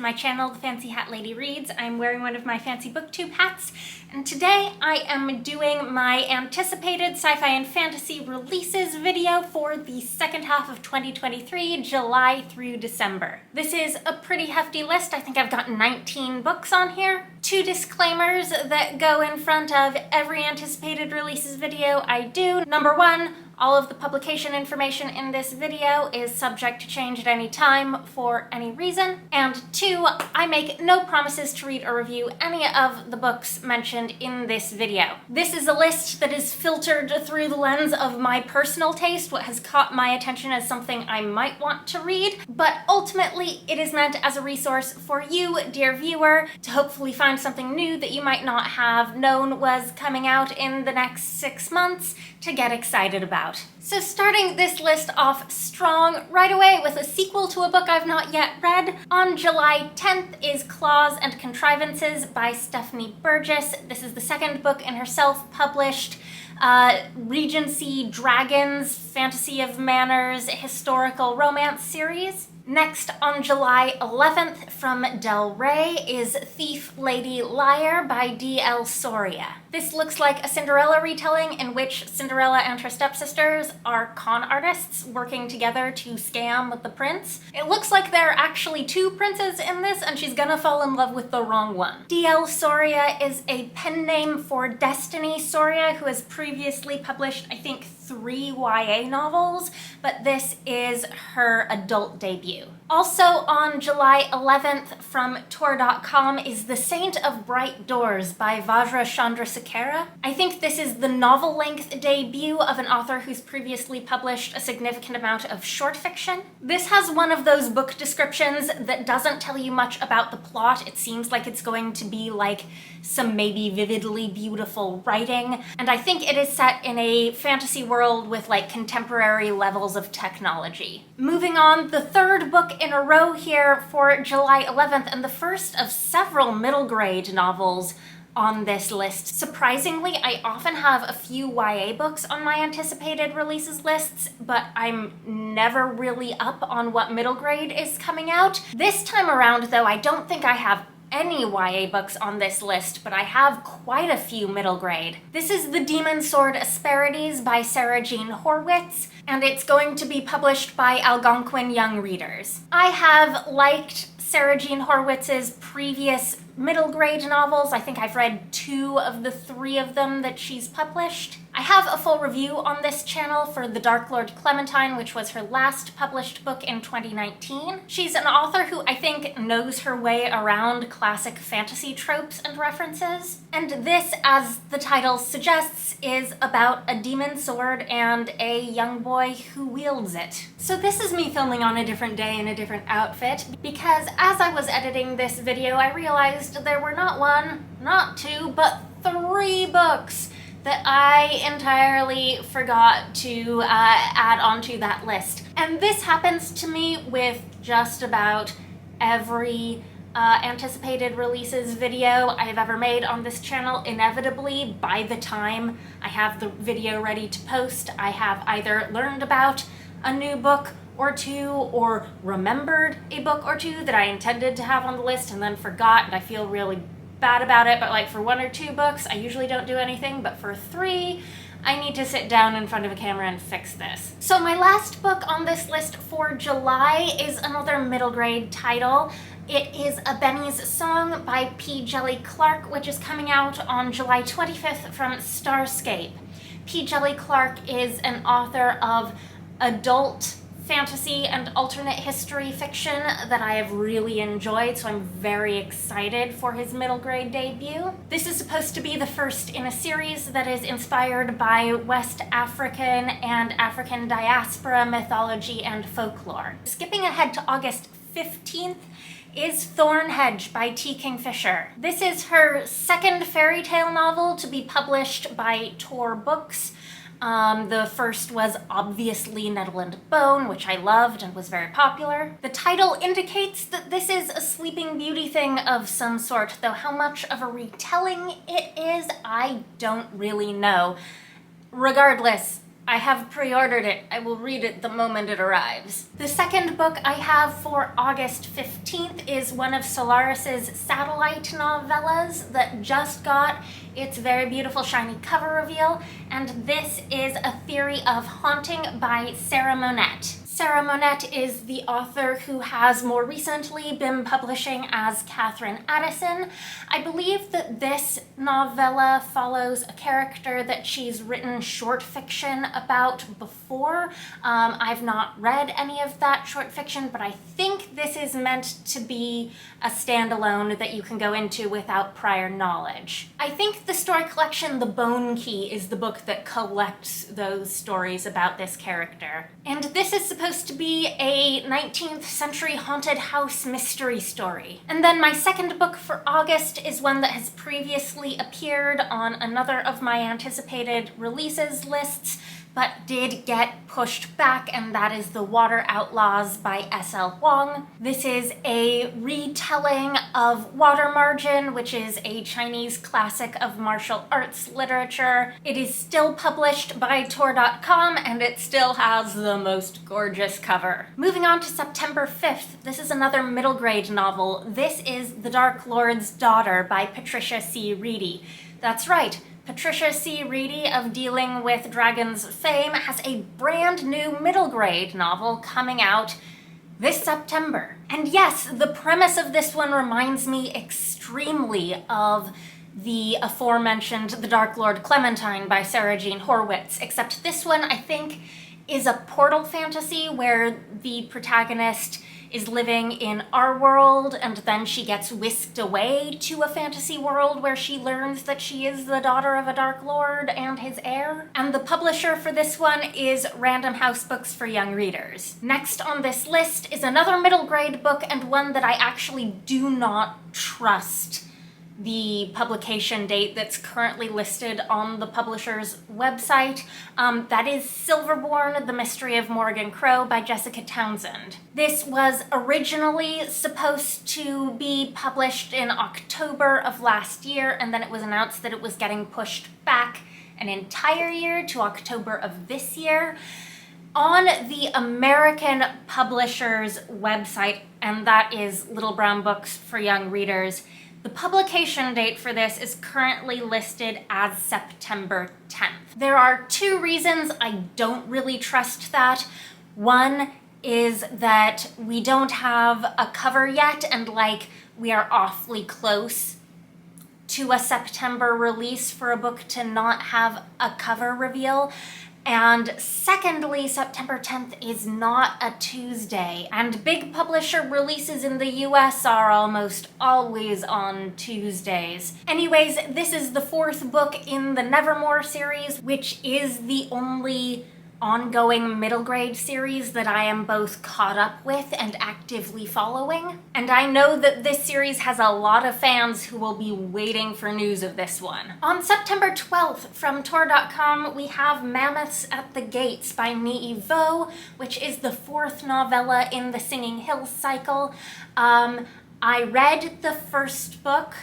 my channel, The Fancy Hat Lady Reads. I'm wearing one of my fancy booktube hats, and today I am doing my anticipated sci-fi and fantasy releases video for the second half of 2023, July through December. This is a pretty hefty list. I think I've got 19 books on here. 2 disclaimers that go in front of every anticipated releases video I do. Number 1, all of the publication information in this video is subject to change at any time for any reason. And 2, I make no promises to read or review any of the books mentioned in this video. This is a list that is filtered through the lens of my personal taste, what has caught my attention as something I might want to read, but ultimately it is meant as a resource for you, dear viewer, to hopefully find something new that you might not have known was coming out in the next 6 months to get excited about. So starting this list off strong right away with a sequel to a book I've not yet read. On July 10th is Claws and Contrivances by Stephanie Burgis. This is the second book in her self-published Regency Dragons Fantasy of Manners historical romance series. Next, on July 11th from Del Rey is Thief, Lady, Liar by D.L. Soria. This looks like a Cinderella retelling in which Cinderella and her stepsisters are con artists working together to scam the prince. It looks like there are actually 2 princes in this and she's gonna fall in love with the wrong one. D.L. Soria is a pen name for Destiny Soria, who has previously published, I think, 3 YA novels, but this is her adult debut. Also on July 11th from Tor.com is The Saint of Bright Doors by Vajra Chandrasekera. I think this is the novel-length debut of an author who's previously published a significant amount of short fiction. This has one of those book descriptions that doesn't tell you much about the plot. It seems like it's going to be like some maybe vividly beautiful writing, and I think it is set in a fantasy world with like contemporary levels of technology. Moving on, the third book in a row here for July 11th, and the first of several middle grade novels on this list. Surprisingly, I often have a few YA books on my anticipated releases lists, but I'm never really up on what middle grade is coming out. This time around, though, I don't think I have any YA books on this list, but I have quite a few middle grade. This is The Demon Sword Asperides by Sarah Jean Horwitz, and it's going to be published by Algonquin Young Readers. I have liked Sarah Jean Horwitz's previous middle grade novels. I think I've read 2 of the 3 of them that she's published. I have a full review on this channel for The Dark Lord Clementine, which was her last published book in 2019. She's an author who I think knows her way around classic fantasy tropes and references. And this, as the title suggests, is about a demon sword and a young boy who wields it. So this is me filming on a different day in a different outfit, because as I was editing this video, I realized there were not 1, not 2, but 3 books that I entirely forgot to add onto that list. And this happens to me with just about every anticipated releases video I have ever made on this channel. Inevitably, by the time I have the video ready to post, I have either learned about a new book or 2 or remembered a book or 2 that I intended to have on the list and then forgot, and I feel really bad about it. But like for 1 or 2 books, I usually don't do anything, but for 3, I need to sit down in front of a camera and fix this. So my last book on this list for July is another middle grade title. It is Abeni's Song by P. Djèlí Clark, which is coming out on July 25th from Starscape. P. Djèlí Clark is an author of adult fantasy and alternate history fiction that I have really enjoyed, so I'm very excited for his middle grade debut. This is supposed to be the first in a series that is inspired by West African and African diaspora mythology and folklore. Skipping ahead to August 15th is Thornhedge by T. Kingfisher. This is her 2nd fairy tale novel to be published by Tor Books. The first was obviously Nettle and Bone, which I loved and was very popular. The title indicates that this is a Sleeping Beauty thing of some sort, though how much of a retelling it is, I don't really know. Regardless, I have pre-ordered it. I will read it the moment it arrives. The second book I have for August 15th is one of Solaris's satellite novellas that just got its very beautiful shiny cover reveal, and this is A Theory of Haunting by Sarah Monette. Sarah Monette is the author who has more recently been publishing as Catherine Addison. I believe that this novella follows a character that she's written short fiction about before. I've not read any of that short fiction, but I think this is meant to be a standalone that you can go into without prior knowledge. I think the story collection The Bone Key is the book that collects those stories about this character. And this is supposed to be a 19th century haunted house mystery story. And then my second book for August is one that has previously appeared on another of my anticipated releases lists, but did get pushed back, and that is The Water Outlaws by S.L. Huang. This is a retelling of Water Margin, which is a Chinese classic of martial arts literature. It is still published by Tor.com, and it still has the most gorgeous cover. Moving on to September 5th, this is another middle grade novel. This is The Dark Lord's Daughter by Patricia C. Wrede. That's right. Patricia C. Wrede of Dealing with Dragons fame has a brand new middle grade novel coming out this September. And yes, the premise of this one reminds me extremely of the aforementioned The Dark Lord Clementine by Sarah Jean Horwitz, except this one, I think, is a portal fantasy where the protagonist is living in our world, and then she gets whisked away to a fantasy world where she learns that she is the daughter of a Dark Lord and his heir. And the publisher for this one is Random House Books for Young Readers. Next on this list is another middle grade book, and one that I actually do not trust the publication date that's currently listed on the publisher's website. That is Silverborn, The Mystery of Morrigan Crow by Jessica Townsend. This was originally supposed to be published in October of last year, and then it was announced that it was getting pushed back an entire year to October of this year. On the American publisher's website, and that is Little Brown Books for Young Readers, the publication date for this is currently listed as September 10th. There are two reasons I don't really trust that. One is that we don't have a cover yet, and we are awfully close to a September release for a book to not have a cover reveal. And secondly, September 10th is not a Tuesday, and big publisher releases in the US are almost always on Tuesdays. Anyways, this is the fourth book in the Nevermore series, which is the only ongoing middle grade series that I am both caught up with and actively following. And I know that this series has a lot of fans who will be waiting for news of this one. On September 12th, from Tor.com, we have Mammoths at the Gates by Nghi, which is the fourth novella in the Singing Hills cycle. I read the first book,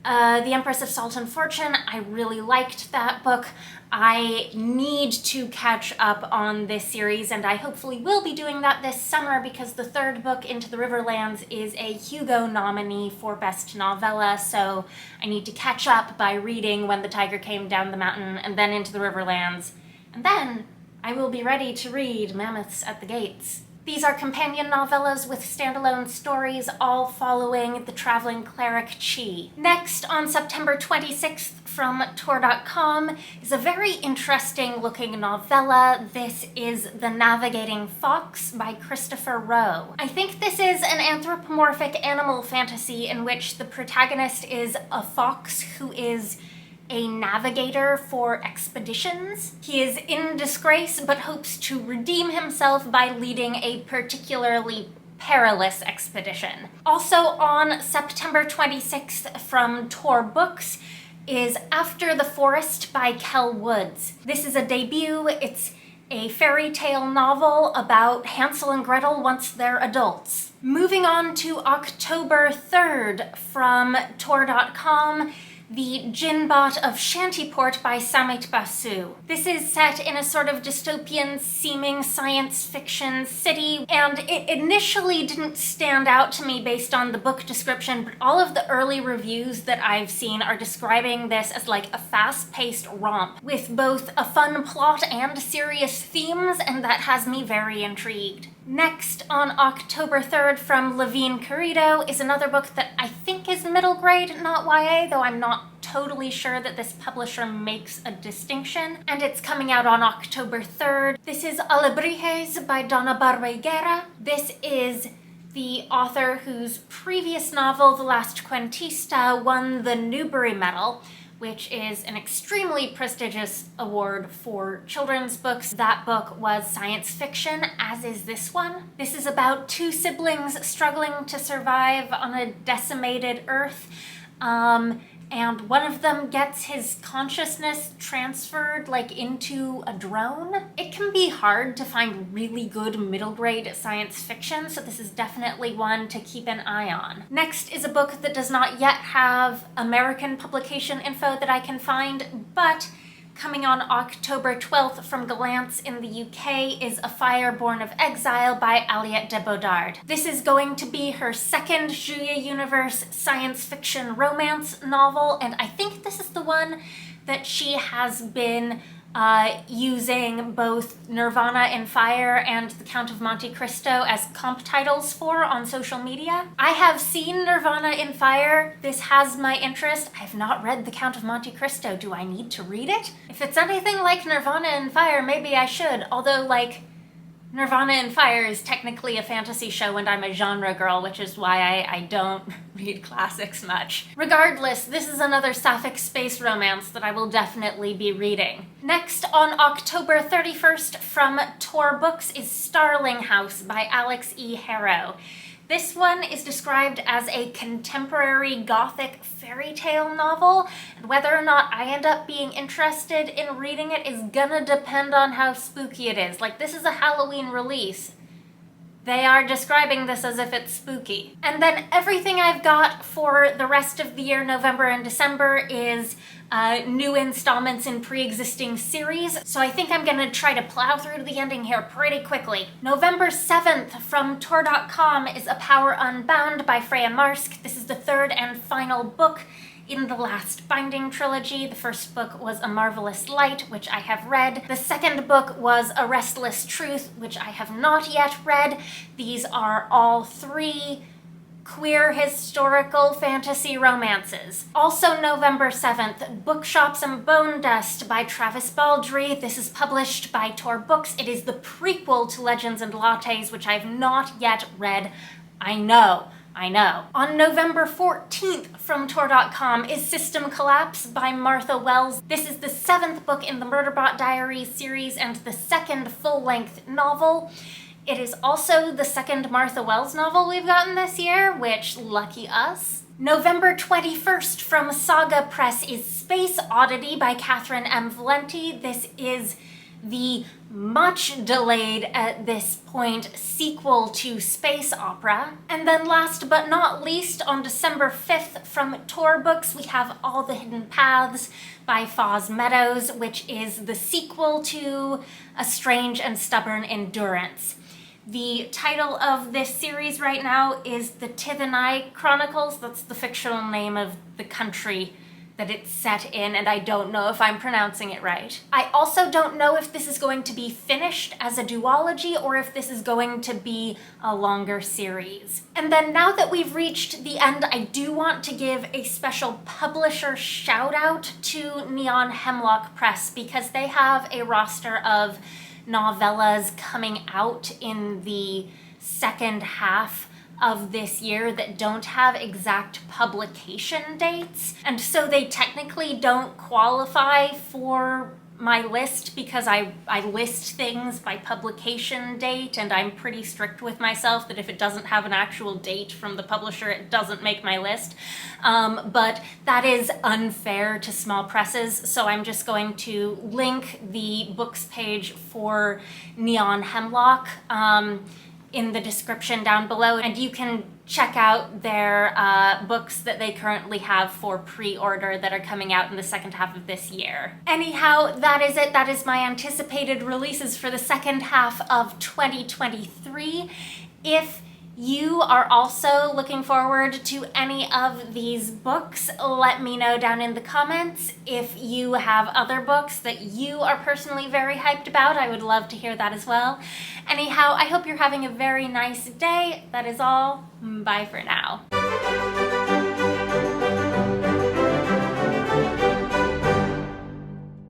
The Empress of Salt and Fortune. I really liked that book. I need to catch up on this series, and I hopefully will be doing that this summer because the third book, Into the Riverlands, is a Hugo nominee for Best Novella, so I need to catch up by reading When the Tiger Came Down the Mountain and then Into the Riverlands, and then I will be ready to read Mammoths at the Gates. These are companion novellas with standalone stories, all following the traveling cleric Chi. Next, on September 26th, from Tor.com, is a very interesting looking novella. This is The Navigating Fox by Christopher Rowe. I think this is an anthropomorphic animal fantasy in which the protagonist is a fox who is a navigator for expeditions. He is in disgrace but hopes to redeem himself by leading a particularly perilous expedition. Also on September 26th from Tor Books is After the Forest by Kell Woods. This is a debut. It's a fairy tale novel about Hansel and Gretel once they're adults. Moving on to October 3rd from Tor.com, the Jinn-Bot of Shantiport by Samit Basu. This is set in a sort of dystopian-seeming science fiction city, and it initially didn't stand out to me based on the book description, but all of the early reviews that I've seen are describing this as like a fast-paced romp with both a fun plot and serious themes, and that has me very intrigued. Next, on October 3rd from Levine Querido is another book that I think is middle grade, not YA, though I'm not totally sure that this publisher makes a distinction, and it's coming out on October 3rd. This is Alebrijes by Donna Barbeguera. This is the author whose previous novel, The Last Cuentista, won the Newbery Medal, which is an extremely prestigious award for children's books. That book was science fiction, as is this one. This is about two siblings struggling to survive on a decimated Earth, and one of them gets his consciousness transferred like into a drone. It can be hard to find really good middle grade science fiction, so this is definitely one to keep an eye on. Next is a book that does not yet have American publication info that I can find, but coming on October 12th from Glance in the UK is A Fire Born of Exile by Aliette de Bodard. This is going to be her second Julia Universe science fiction romance novel, and I think this is the one that she has been using both Nirvana in Fire and The Count of Monte Cristo as comp titles for on social media. I have seen Nirvana in Fire. This has my interest. I have not read The Count of Monte Cristo. Do I need to read it? If it's anything like Nirvana in Fire, maybe I should. Although, like, Nirvana in Fire is technically a fantasy show and I'm a genre girl, which is why I don't read classics much. Regardless, this is another sapphic space romance that I will definitely be reading. Next, on October 31st from Tor Books is Starling House by Alex E. Harrow. This one is described as a contemporary gothic fairy tale novel, and whether or not I end up being interested in reading it is gonna depend on how spooky it is. Like, this is a Halloween release. They are describing this as if it's spooky. And then everything I've got for the rest of the year, November and December, is new installments in pre-existing series, so I think I'm gonna try to plow through to the ending here pretty quickly. November 7th from Tor.com is A Power Unbound by Freya Marsk. This is the third and final book in the Last Binding trilogy. The first book was A Marvelous Light, which I have read. The second book was A Restless Truth, which I have not yet read. These are all three queer historical fantasy romances. Also November 7th, Bookshops and Bone Dust by Travis Baldry. This is published by Tor Books. It is the prequel to Legends and Lattes, which I've not yet read. I know. On November 14th from Tor.com is System Collapse by Martha Wells. This is the 7th book in the Murderbot Diaries series and the second full-length novel. It is also the second Martha Wells novel we've gotten this year, which, lucky us. November 21st from Saga Press is Space Oddity by Catherine M. Valenti. This is the much delayed at this point sequel to Space Opera. And then last but not least, on December 5th from Tor Books, we have All the Hidden Paths by Foz Meadows, which is the sequel to A Strange and Stubborn Endurance. The title of this series right now is the Tithanai Chronicles. That's the fictional name of the country that it's set in, and I don't know if I'm pronouncing it right. I also don't know if this is going to be finished as a duology or if this is going to be a longer series. And then now that we've reached the end, I do want to give a special publisher shout out to Neon Hemlock Press because they have a roster of novellas coming out in the second half of this year that don't have exact publication dates, and so they technically don't qualify for my list because I list things by publication date, and I'm pretty strict with myself that if it doesn't have an actual date from the publisher, it doesn't make my list. But that is unfair to small presses, so I'm just going to link the books page for Neon Hemlock in the description down below, and you can check out their books that they currently have for pre-order that are coming out in the second half of this year. Anyhow, that is it. That is my anticipated releases for the second half of 2023. If you are also looking forward to any of these books, let me know down in the comments. If you have other books that you are personally very hyped about, I would love to hear that as well. Anyhow, I hope you're having a very nice day. That is all. Bye for now.